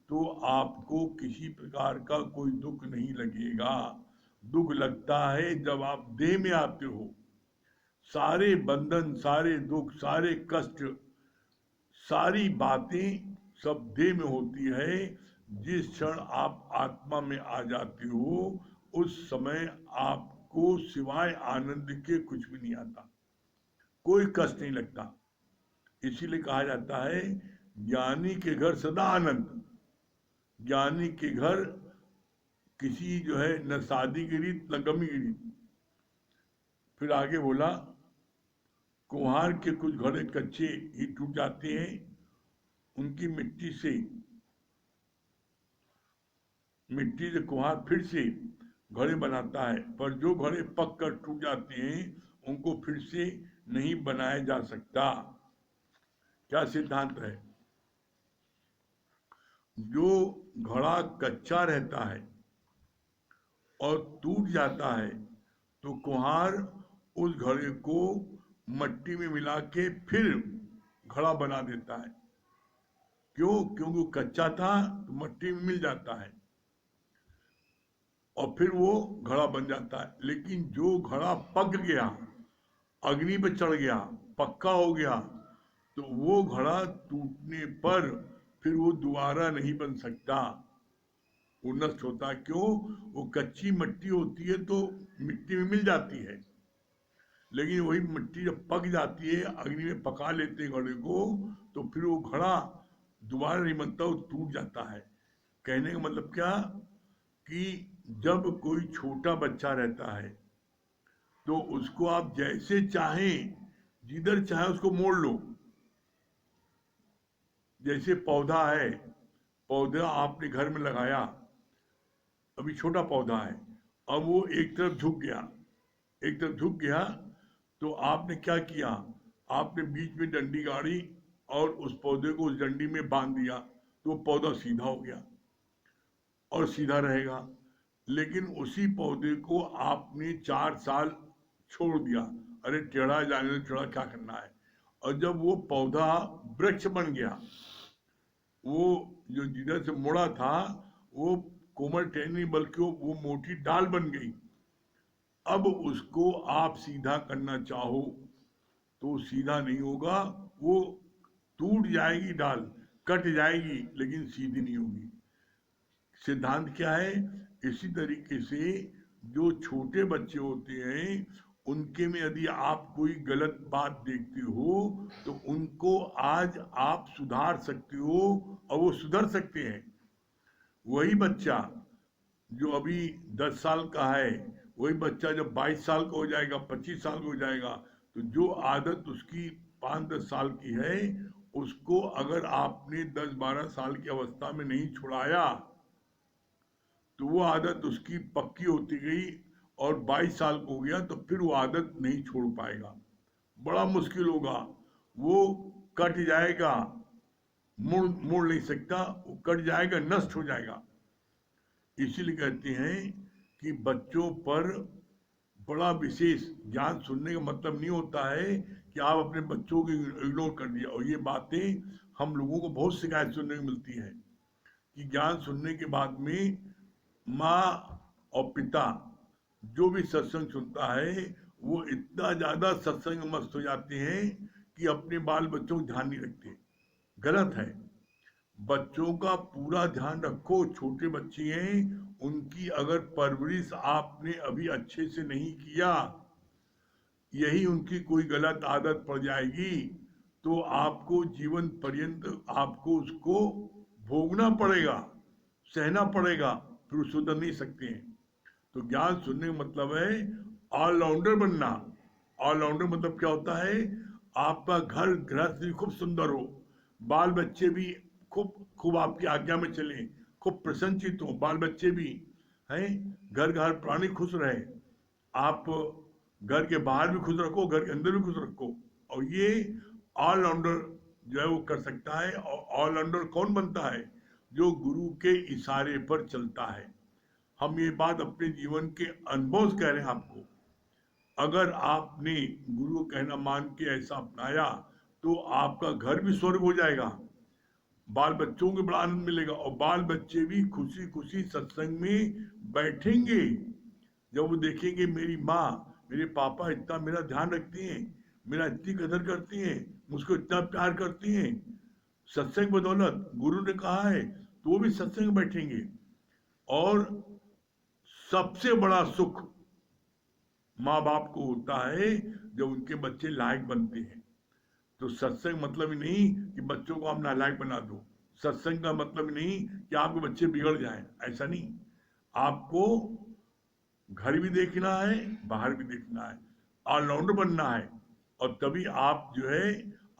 तो आपको किसी प्रकार का कोई दुख नहीं लगेगा। दुख लगता है जब आप देह में आते हो। सारे बंधन, सारे दुख, सारे कष्ट, सारी बातें सब देह में होती है। जिस क्षण आप आत्मा में आ जाते हो उस समय आपको सिवाय आनंद के कुछ भी नहीं आता, कोई कष्ट नहीं लगता। इसीलिए कहा जाता है ज्ञानी के घर सदा आनंद। ज्ञानी के घर किसी जो है न शादी की रीत न गमी की रीत। फिर आगे बोला, कुम्हार के कुछ घड़े कच्चे ही टूट जाते हैं, उनकी मिट्टी से कुम्हार फिर से घड़े बनाता है, पर जो घड़े पक कर टूट जाते हैं उनको फिर से नहीं बनाया जा सकता। क्या सिद्धांत है? जो घड़ा कच्चा रहता है और टूट जाता है तो कुम्हार उस घड़े को मट्टी में मिला के फिर घड़ा बना देता है। क्यों? क्योंकि कच्चा था तो मट्टी में मिल जाता है और फिर वो घड़ा बन जाता है। लेकिन जो घड़ा पक गया, अग्नि पे चढ़ गया, पक्का हो गया, तो वो घड़ा टूटने पर फिर वो दोबारा नहीं बन सकता, वो नष्ट होता। क्यों? वो कच्ची मिट्टी होती है तो मिट्टी में मिल जाती है, लेकिन वही मिट्टी जब पक जाती है, अग्नि में पका लेते हैं घड़े को, तो फिर वो घड़ा दोबारा नहीं बनता, वो टूट जाता है। कहने का मतलब क्या कि जब कोई छोटा बच्चा रहता है तो उसको आप जैसे चाहें, जिधर चाहे उसको मोड़ लो। जैसे पौधा है, पौधा आपने घर में लगाया, अभी छोटा पौधा है, अब वो एक तरफ झुक गया, तो आपने क्या किया? आपने बीच में डंडी गाड़ी और उस पौधे को उस डंडी में बांध दिया, तो पौधा सीधा हो गया और सीधा रहेगा। लेकिन उसी पौधे को आपने 4 साल छोड़ दिया, अरे टेढ़ा जाने दो, टेढ़ा क्या करना है। और जब वो पौधा वृक्ष बन गया, वो जो जिधर से मुड़ा था वो कोमल टहनी बल्कि वो मोटी डाल बन गई। अब उसको आप सीधा करना चाहो तो सीधा नहीं होगा, वो टूट जाएगी, डाल कट जाएगी, लेकिन सीधी नहीं होगी। सिद्धांत क्या है? इसी तरीके से जो छोटे बच्चे होते हैं उनके में यदि आप कोई गलत बात देखते हो तो उनको आज आप सुधार सकते हो और वो सुधर सकते हैं। वही बच्चा जो अभी 10 साल का है, वही बच्चा जब 22 साल का हो जाएगा, 25 साल का हो जाएगा, तो जो आदत उसकी 5-10 साल की है, उसको अगर आपने 10-12 साल की अवस्था में नहीं छुड़ाया तो वो आदत उसकी पक्की होती गई, और 22 साल को हो गया तो फिर वो आदत नहीं छोड़ पाएगा, बड़ा मुश्किल होगा, वो कट जाएगा, मुड़ मुड़ नहीं सकता, वो कट जाएगा, नष्ट हो जाएगा। इसीलिए कहते हैं कि बच्चों पर बड़ा विशेष ज्ञान सुनने का मतलब नहीं होता है कि आप अपने बच्चों को इग्नोर कर दिया। और ये बातें हम लोगों को बहुत शिकायत सुनने को मिलती है कि ज्ञान सुनने के बाद में माँ और पिता जो भी सत्संग सुनता है, वो इतना ज्यादा सत्संग में मस्त हो जाते हैं कि अपने बाल बच्चों को ध्यान नहीं रखते। गलत है। बच्चों का पूरा ध्यान रखो, छोटे बच्चे हैं, उनकी अगर परवरिश आपने अभी अच्छे से नहीं किया, यही उनकी कोई गलत आदत पड़ जाएगी, तो आपको जीवन पर्यंत आपको उसको भोगना पड़ेगा, सहना पड़ेगा, फिर सुधर नहीं सकते हैं। तो ज्ञान सुनने का मतलब है ऑलराउंडर बनना। ऑलराउंडर मतलब क्या होता है? आपका घर गृहस्थ भी खूब सुंदर हो, बाल बच्चे भी खूब खूब आपकी आज्ञा में चले, खूब प्रसन्नचित हो, बाल बच्चे भी हैं, घर घर प्राणी खुश रहे, आप घर के बाहर भी खुश रखो, घर के अंदर भी खुश रखो। और ये ऑलराउंडर जो है वो कर सकता है। और ऑलराउंडर कौन बनता है? जो गुरु के इशारे पर चलता है। हम ये बात अपने जीवन के अनुभव से कह रहे हैं आपको। अगर आपने गुरु को कहना मान के ऐसा अपनाया, तो आपका घर भी स्वर्ग हो जाएगा, बाल बच्चों को बड़ा आनंद मिलेगा, और बाल बच्चे भी खुशी खुशी सत्संग में बैठेंगे। जब वो देखेंगे मेरी माँ मेरे पापा इतना मेरा ध्यान रखती हैं, मेरा इतनी कदर करती हैं, मुझको इतना प्यार करती हैं, सत्संग बदौलत गुरु ने कहा है, तो वो भी सत्संग में बैठेंगे। और सबसे बड़ा सुख माँ बाप को होता है जब उनके बच्चे लायक बनते हैं। तो सत्संग मतलब ही नहीं कि बच्चों को आप नालायक बना दो, सत्संग का मतलब नहीं कि आपके बच्चे बिगड़ जाएं, ऐसा नहीं। आपको घर भी देखना है, बाहर भी देखना है, ऑलराउंडर बनना है, और तभी आप जो है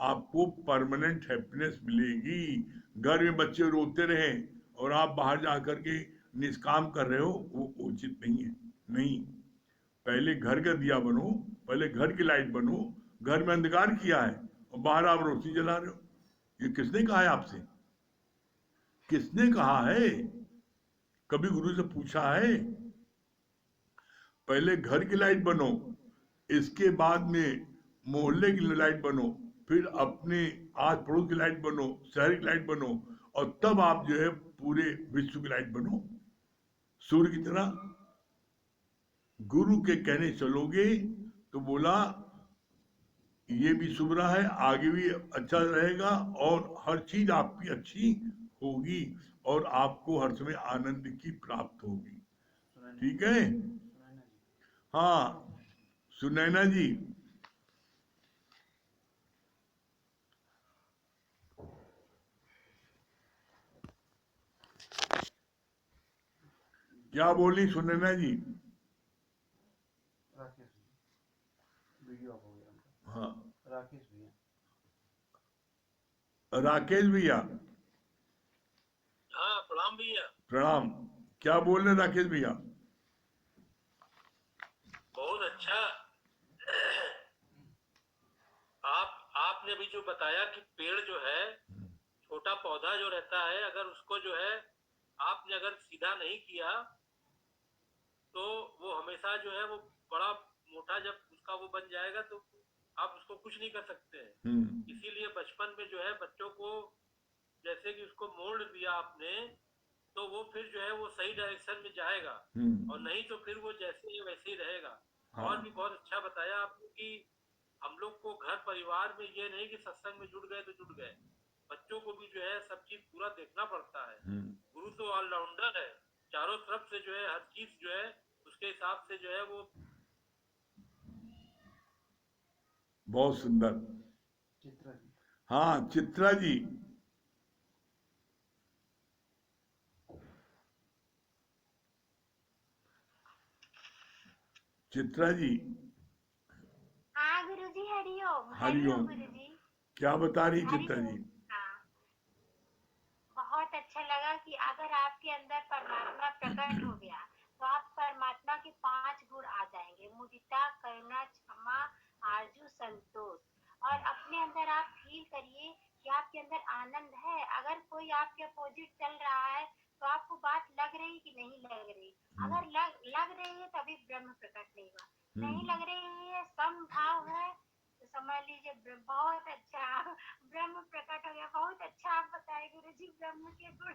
आपको परमानेंट हैप्पीनेस मिलेगी। घर में बच्चे रोते रहे और आप बाहर जा करके निष्काम कर रहे हो, वो उचित नहीं है। नहीं, पहले घर का दिया बनो, पहले घर की लाइट बनो। घर में अंधकार किया है और बाहर आप रोशनी जला रहे हो, ये किसने कहा है आपसे? किसने कहा है? कभी गुरु से पूछा है? पहले घर की लाइट बनो, इसके बाद में मोहल्ले की लाइट बनो, फिर अपने आस पड़ोस की लाइट बनो, शहर की लाइट बनो, और तब आप जो है पूरे विश्व की लाइट बनो, सूर्य की तरह। गुरु के कहने चलोगे तो बोला ये भी शुभ रहा है, आगे भी अच्छा रहेगा, और हर चीज आपकी अच्छी होगी, और आपको हर समय आनंद की प्राप्त होगी। ठीक है? हाँ, सुनैना जी, क्या बोली सुनैना जी? हाँ, राकेश भैया, हाँ, प्रणाम भैया। प्रणाम। क्या बोल रहे राकेश भैया? बहुत अच्छा। आपने अभी जो बताया कि पेड़ जो है, छोटा पौधा जो रहता है, अगर उसको जो है आपने अगर सीधा नहीं किया तो वो हमेशा जो है वो बड़ा मोटा, जब उसका वो बन जाएगा तो आप उसको कुछ नहीं कर सकते हैं। इसीलिए बचपन में जो है बच्चों को जैसे कि उसको मोल्ड दिया आपने, तो वो फिर जो है वो सही डायरेक्शन में जाएगा, और नहीं तो फिर वो जैसे है वैसे ही रहेगा। हाँ, और भी बहुत अच्छा बताया आपने कि हम लोग को घर परिवार में ये नहीं कि सत्संग में जुड़ गए तो जुड़ गए, बच्चों को भी जो है सब चीज पूरा देखना पड़ता है। गुरु तो ऑलराउंडर है, चारों तरफ से जो है हर चीज जो है उसके हिसाब से जो है वो। बहुत सुंदर। हाँ, चित्रा जी, चित्रा जी, हाँ गुरुजी, हरिओम हरिओम। हरिओम गुरुजी। क्या बता रही चित्रा हरिओम। जी? हाँ, बहुत अच्छा लगा कि अगर आपके अंदर परमात्मा प्रकट हो गया तो आप परमात्मा के 5 गुण आ जाएंगे: मुदिता, करुणा, क्षमा, आरजू, संतोष। और अपने अंदर आप फील करिए कि आपके अंदर आनंद है। अगर कोई आपके अपोजिट चल रहा है तो आपको बात लग रही कि नहीं लग रही? अगर लग रही है तभी ब्रह्म प्रकट नहीं हुआ। नहीं लग रही है, समभाव है, तो समझ लीजिए बहुत अच्छा ब्रह्म प्रकट हो गया। बहुत अच्छा आप बताए गुरु जी ब्रह्म के गुण।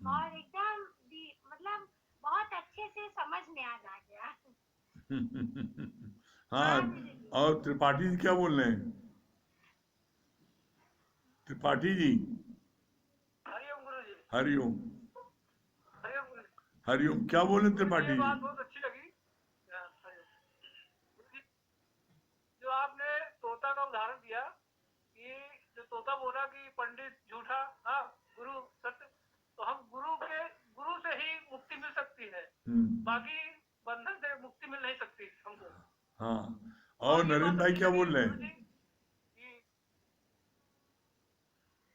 बहुत एकदम मतलब बहुत अच्छे से समझ में आ गया। हाँ, हाँ गुरु जी। और त्रिपाठी जी क्या बोल रहे हैं? त्रिपाठी जी, हरिओम गुरु जी। हरिओम। हरिओम गुरु जी। हरिओम, क्या बोले गुरु जी, ये त्रिपाठी जी? बात बहुत अच्छी लगी। गुरु जी, जो आपने तोता का उदाहरण दिया कि जो तोता बोला कि पंडित झूठा, हाँ गुरु सत्य, तो हम गुरु से ही मुक्ति मिल सकती है, बाकी बंधन से मुक्ति मिल नहीं सकती हमको। हाँ, और ये बात नरेंद्र भाई अच्छी क्या लगी बोल रहे गुरु हैं? जी कि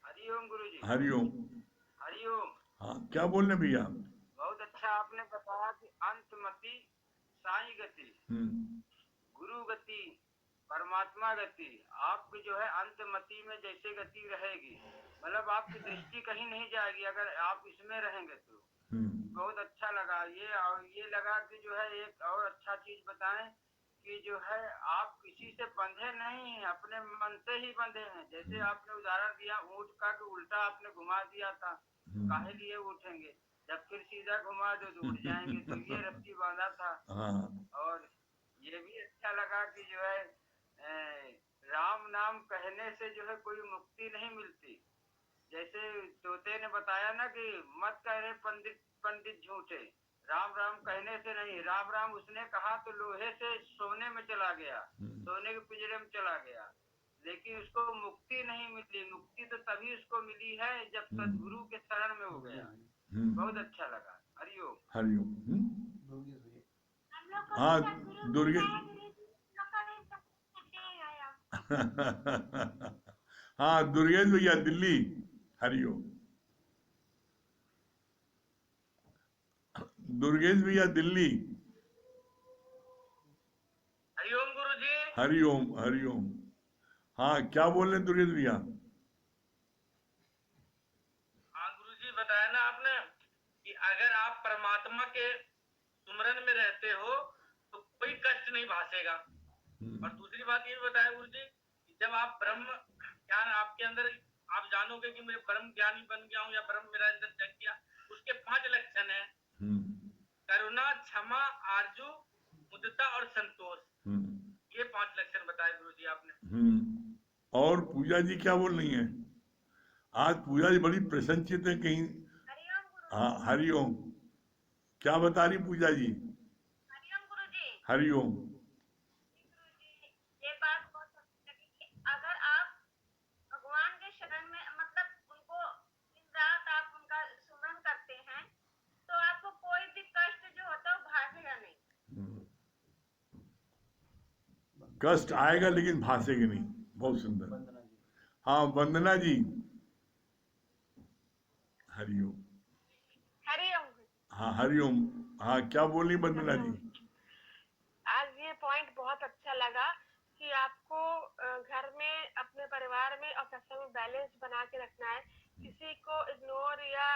हरिओम गुरु जी। हरिओम। हरिओम। हाँ, क्या बोल रहे हैं भैया? बहुत अच्छा आपने बताया कि अंतमति, साई गति, गुरु गति, परमात्मा गति, आपकी जो है अंतमति में जैसे गति रहेगी, मतलब आपकी दृष्टि कहीं नहीं जाएगी अगर आप इसमें रहेंगे तो। बहुत अच्छा लगा ये। और ये लगा कि जो है एक और अच्छा चीज बताएं कि जो है आप किसी से बंधे नहीं हैं, अपने मन से ही बंधे हैं। जैसे आपने उदाहरण दिया ऊँट का, कि उल्टा आपने घुमा दिया था, काहे लिए उठेंगे, जब फिर सीधा घुमा दो तो उठ जाएंगे, तो ये रस्सी बांधा था। और ये भी अच्छा लगा कि जो है राम नाम कहने से जो है कोई मुक्ति नहीं मिलती। जैसे तोते ने बताया ना कि मत कह रहे पंडित पंडित झूठे, राम राम कहने से नहीं। राम राम उसने कहा तो लोहे से सोने में चला गया, सोने के पिंजरे में चला गया, लेकिन उसको मुक्ति नहीं मिली। मुक्ति तो तभी उसको मिली है जब सदगुरु के शरण में हो गया। बहुत अच्छा लगा। हरिओम। हरिओम। हम लोग को हाँ, भी सदगुरु मिल दुर्गे। जाए गुरु जी, हम लोग का भी सब कुछ मिलेगा। हाँ, दुर्गेश भैया दिल्ली, हरिओम। दुर्गेश भैया दिल्ली, हरिओम गुरु जी। हरिओम। हरिओम। हाँ, क्या बोल रहे हैं दुर्गेश भैया? हाँ गुरु जी, बताया ना आपने कि अगर आप परमात्मा के सुमरन में रहते हो तो कोई कष्ट नहीं भासेगा। और दूसरी बात ये भी बताया गुरु जी कि जब आप ब्रह्म ज्ञान आपके अंदर, आप जानोगे कि मैं ब्रह्म ज्ञानी बन गया हूँ या ब्रह्म मेरा अंदर जग गया, उसके 5 लक्षण है: करुणा, क्षमा, आरजू, मुदिता और संतोष। ये 5 लक्षण बताए गुरु जी आपने। और पूजा जी क्या बोल रही हैं? आज पूजा जी बड़ी प्रसन्नचित है कहीं। हरिओम गुरु। हाँ, हरिओम। क्या बता रही पूजा जी? हरिओम गुरु जी। हरिओम। गुरु जी, ये बात बहुत अच्छी लगी कि अगर आप भगवान के शरण में, मतलब उनको दिन रात आप उनका सुमरन करते हैं, तो आपको कोई भी कष्ट जो होता है वो भागेगा नहीं। कष्ट आएगा लेकिन भासेगी नहीं। बहुत सुंदर। हाँ, वंदना जी, हरिओम। हरिओम। हाँ, हरिओम। हाँ, क्या बोली वंदना जी? आज ये पॉइंट बहुत अच्छा लगा कि आपको घर में, अपने परिवार में और सत्संग में बैलेंस बना के रखना है। किसी को इग्नोर या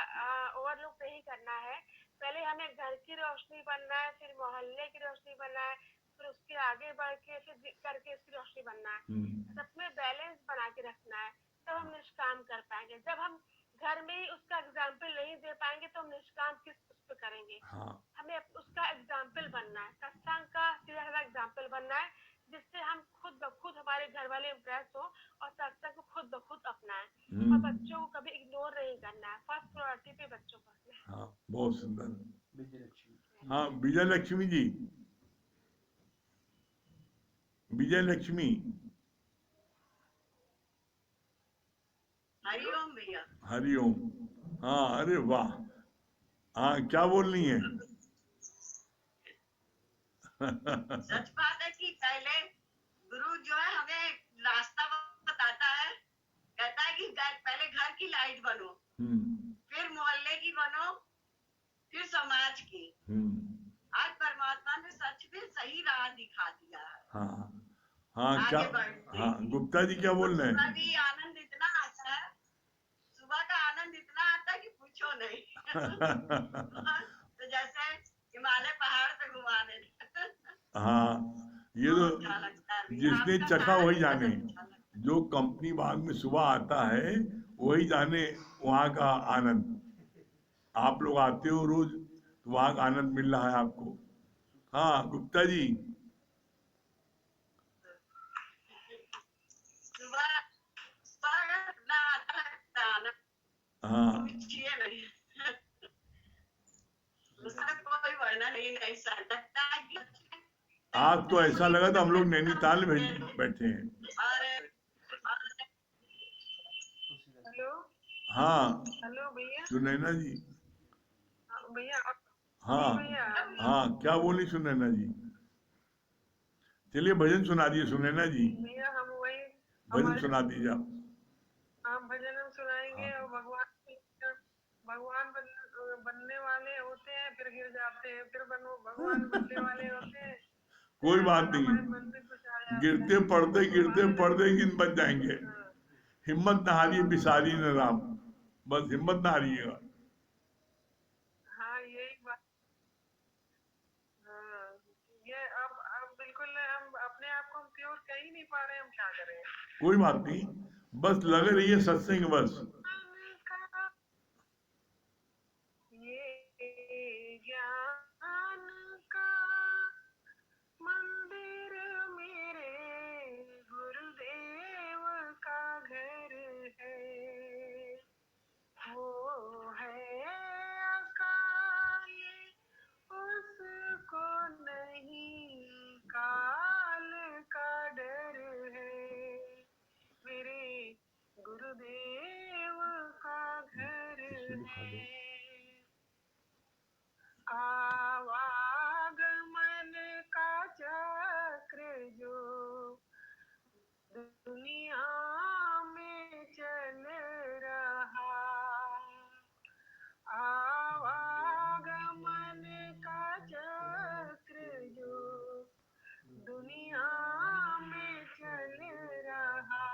ओवरलुक नहीं करना है। पहले हमें घर की रोशनी बनना है, फिर मोहल्ले की रोशनी बनना है, फिर उसके आगे बढ़ के फिर करके उसकी रोशनी बनना है। सब में बैलेंस बना के रखना है, तब हम निष्काम कर पाएंगे। जब हम घर में ही उसका एग्जाम्पल नहीं दे पाएंगे तो हम निष्काम किस उस पर करेंगे? हमें उसका एग्जाम्पल बनना है, सत्संग का सीधा साधा एग्जाम्पल बनना है, जिससे हम खुद ब खुद, हमारे घर वाले इम्प्रेस हो और सत्संग को खुद ब खुद अपनाएं। और बच्चों को कभी इग्नोर नहीं करना है, फर्स्ट प्रायोरिटी पे बच्चों को रखना है। हाँ, बहुत सुंदर। हाँ, विजय लक्ष्मी जी, विजय लक्ष्मी। हरिओम भैया। हरिओम। हाँ, अरे वाह। हाँ, क्या बोल रही है? सच बात है कि पहले गुरु जो है हमें रास्ता बताता है, कहता है कि पहले घर की लाइट बनो, फिर मोहल्ले की बनो, फिर समाज की। आज परमात्मा ने सच में सही राह दिखा दिया है। हाँ हाँ, क्या? आगे बढ़ते हाँ, हैं। गुप्ता जी क्या बोल रहे सुबह हैं? भी आनंद इतना आता है, सुबह का आनंद इतना आता है कि पूछो नहीं। तो जैसे हिमालय पहाड़ पे घुमाने। हाँ, ये तो बहुत अच्छा लगता है भैया, जिसने आपका चखा कहानी वही बहुत जाने। अच्छा लगता है। जो कंपनी बाग में सुबह आता है वही जाने वहाँ का आनंद। आप लोग आते हो रोज तो वहाँ का आनंद मिल रहा है आपको। हाँ गुप्ता जी। सुबह सुबह इतना अच्छा लगता है ना, हाँ, पूछिए नहीं। उसका कोई वर्णन ही नहीं कर सकता है कि आज तो ऐसा लगा था हम लोग नैनीताल में बैठे हैं। और हेलो हाँ हेलो भैया। सुनैना जी। भैया हाँ जी भैया। हाँ, क्या बोली सुनैना जी? चलिए भजन सुना दिए सुनैना जी, भैया हम वही भजन हमारे सुना दीजिए आप। हम भजन हम सुनाएंगे हाँ, और भगवान बनने वाले होते हैं फिर गिर जाते हैं, फिर भगवान बनने वाले होते हैं फिर कोई बात हमारे नहीं, मन में कुछ आ जाता है। गिरते बात पड़ते गिन बच जाएंगे। हाँ हिम्मत न हारिए बिसारी न राम, बस हिम्मत न हारिएगा। हाँ यही बात। हाँ ये अब बिल्कुल हम अपने आप को हम प्योर कह ही नहीं पा रहे, हम क्या करें। कोई बात नहीं, बस लगे रहिए सत्संग बस। ये ज्ञान का मंदिर मेरे गुरुदेव का घर है, वो है अकाल उसको नहीं काल का डर है, मेरे गुरुदेव का घर है। आवागमन का चक्र जो दुनिया में चल रहा, आवागमन का चक्र जो दुनिया में चल रहा,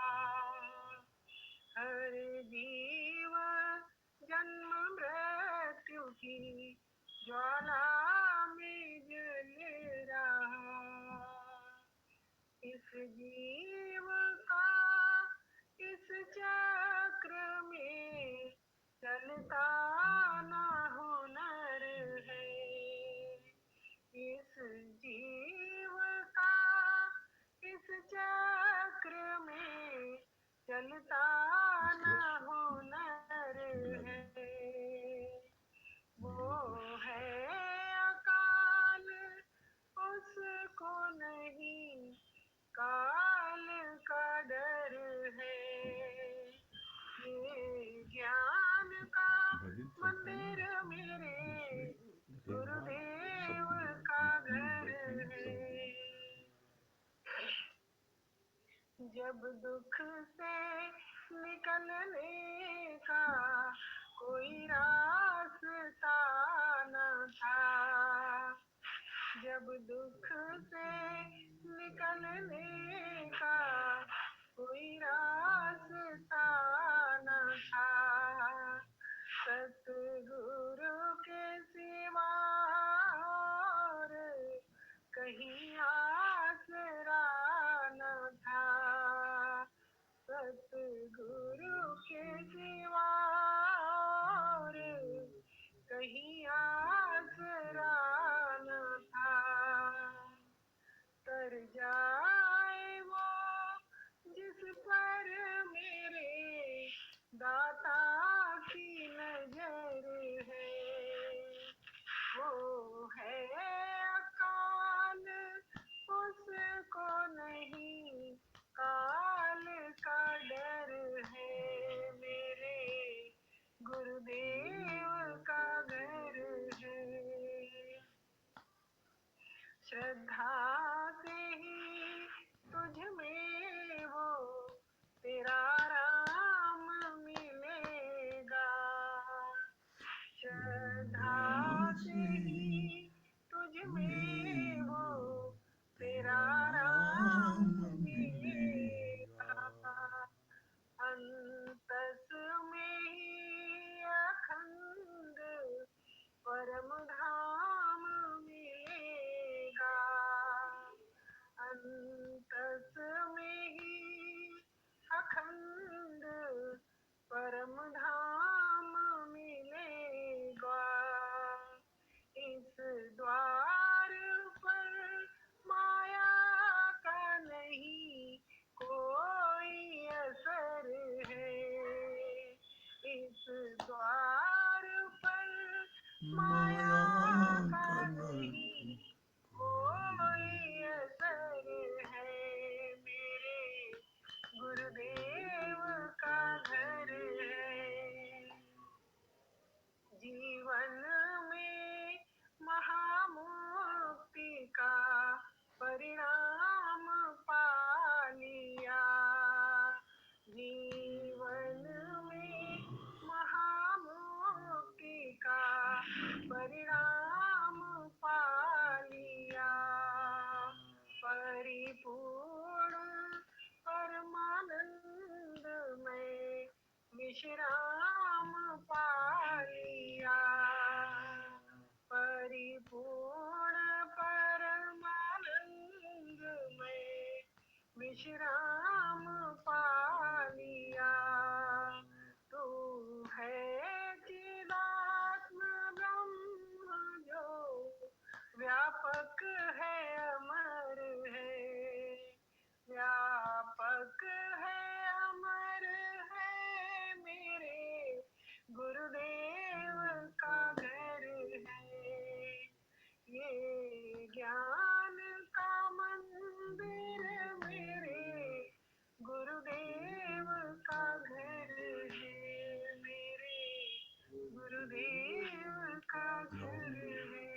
हर जीव जन्म मृत्यु की ज्वाला में जल रहा, इस जीव का इस चक्र में चलता ना हुनर है, इस जीव का इस चक्र में चलता ना हुनर है, वो है अकाल उसको नहीं काल का डर है, ये ज्ञान का मंदिर मेरे गुरुदेव का घर है। जब दुख से निकलने का कोई रास्ता न था, जब दुख से निकलने का कोई रास्ता न था, सतगुरु के सिवा और कहीं आसरा न था, सतगुरु के सिवा और कहीं आसरा न था, तर जाए वो जिस पर मेरे दाता की नजर है, वो है अकाल उसको नहीं काल का डर है, मेरे गुरुदेव का घर है। श्रद्धा में ही अखंड परम धाम मिलेगा। इस द्वार पर माया का नहीं कोई असर है। इस द्वार पर माया का नहीं कोई असर है। मेरे गुरुदेव का घर है। जीवन में महामुक्ति का परिणाम पा लिया। जीवन में महामुक्ति का परिणाम पा लिया। परिपूर्ण परमानंद में विश्राम पा लिया। परिपूर्ण परमानंद में विश्राम पा लिया। तू है चिदात्म ब्रह्म जो व्यापक है अमर है। व्यापक है अमर है। मेरे गुरुदेव का घर है। ये ज्ञान का मंदिर मेरे गुरुदेव का घर है। मेरे गुरुदेव का घर है।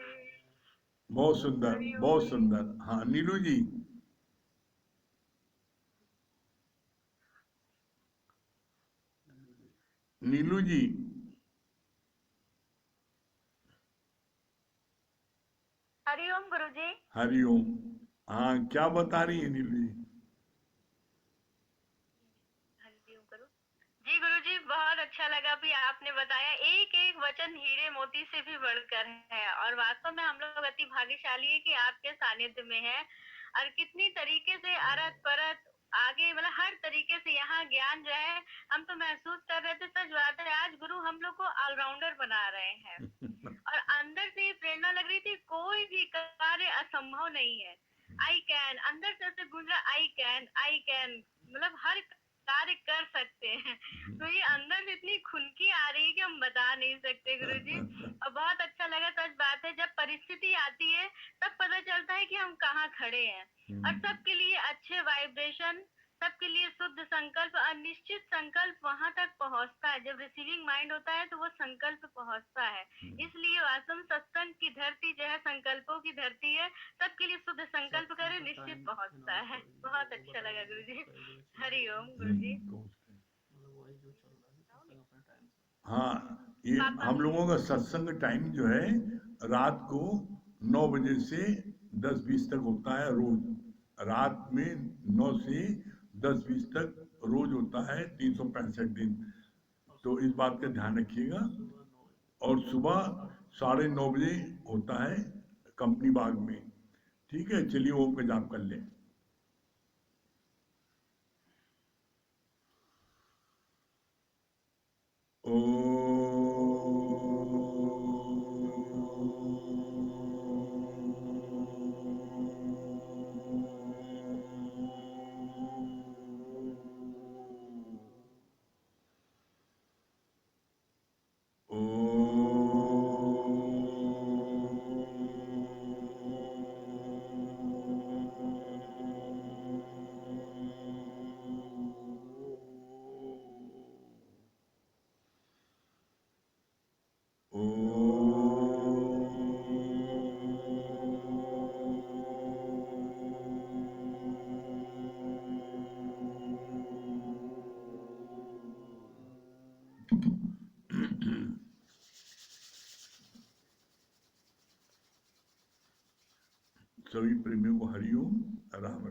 बहुत सुंदर, बहुत सुंदर। हाँ नीलू जी। नीलू जी। हरिओम गुरुजी। हरिओम। हाँ क्या बता रही है नीलू जी? जी गुरुजी, बहुत अच्छा लगा भी आपने बताया। एक एक वचन हीरे मोती से भी बढ़कर है और वास्तव में हम लोग अति भाग्यशाली है कि आपके सानिध्य में है। और कितनी तरीके से अरत परत आगे मतलब हर तरीके से यहाँ ज्ञान जो है हम तो महसूस कर रहे थे। सच बात है, आज गुरु हम लोग को ऑलराउंडर बना रहे हैं और अंदर से प्रेरणा लग रही थी कोई भी कार्य असंभव नहीं है। आई कैन, अंदर से ऐसे गूंज रहा आई कैन, मतलब हर कार्य कर सकते हैं। तो ये अंदर से इतनी खुनकी आ रही है कि हम बता नहीं सकते गुरुजी। और बहुत अच्छा लगा। सच बात है, जब परिस्थिति आती है तब पता चलता है कि हम कहाँ खड़े हैं। और सबके लिए अच्छे वाइब्रेशन, सबके लिए शुद्ध संकल्प और निश्चित संकल्प वहां तक पहुंचता है। जब रिसीविंग माइंड होता है तो वो संकल्प पहुंचता है। इसलिए वास्तव में सत्संग की धरती जो है संकल्पों की धरती है। सबके लिए शुद्ध संकल्प करे, निश्चित पहुंचता है। बहुत अच्छा लगा गुरुजी। हरिओम गुरुजी। हाँ ये हम लोगों का सत्संग टाइम जो है रात को 9 बजे से 10:20 तक होता है रोज। रात में 9 से 10:20 तक रोज होता है 365 दिन। तो इस बात का ध्यान रखिएगा। और सुबह 9:30 बजे होता है कंपनी बाग में। ठीक है, चलिए ओम का जाप कर लें। सभी प्रेमियों को हरिओम, राम